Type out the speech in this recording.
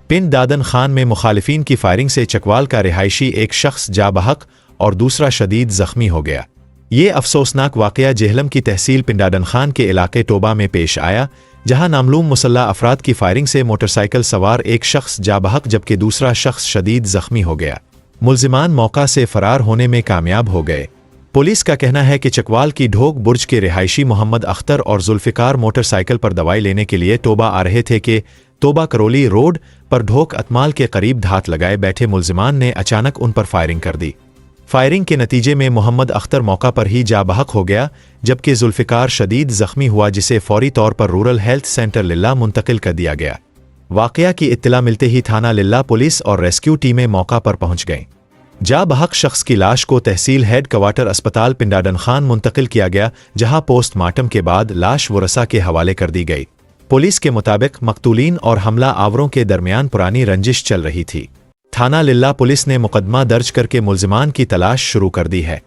पिंड दादन खान में मुखालिफिन की फायरिंग से चकवाल का रिहायशी एक शख्स जा बहक और दूसरा शदीद जख्मी हो गया। ये अफसोसनाक वाकया जेहलम की तहसील पिंडाडन खान के इलाके टोबा में पेश आया, जहां नामलूम मुसल्ला अफराद की फायरिंग से मोटरसाइकिल सवार एक शख्स जा बहक जबकि दूसरा शख्स शदीद जख्मी हो गया। मुल्जिमान मौका से फरार होने में कामयाब हो गए। पुलिस का कहना है कि चकवाल की ढोक बुर्ज के रिहायशी मोहम्मद अख्तर और जुल्फिकार मोटरसाइकिल पर दवाई लेने के लिए टोबा आ रहे थे कि तोबा करौली रोड पर ढोक अतमाल के करीब धात लगाए बैठे मुल्जिमान ने अचानक उन पर फायरिंग कर दी। फायरिंग के नतीजे में मोहम्मद अख्तर मौका पर ही जा बहक हो गया, जबकि जुल्फिकार शदीद जख्मी हुआ, जिसे फौरी तौर पर रूरल हेल्थ सेंटर लिल्ला मुंतकिल कर दिया गया। वाकया की इत्तला मिलते ही थाना लिल्ला पुलिस और रेस्क्यू टीमें मौका पर पहुंच गईं। जा बहक शख्स की लाश को तहसील हेड क्वार्टर अस्पताल पिंडाडन खान मुंतकिल किया गया, जहां पोस्टमार्टम के बाद लाश वरसा के हवाले कर दी गई। पुलिस के मुताबिक मकतूलीन और हमला आवरों के दरमियान पुरानी रंजिश चल रही थी। थाना लिल्ला पुलिस ने मुकदमा दर्ज करके मुल्जिमान की तलाश शुरू कर दी है।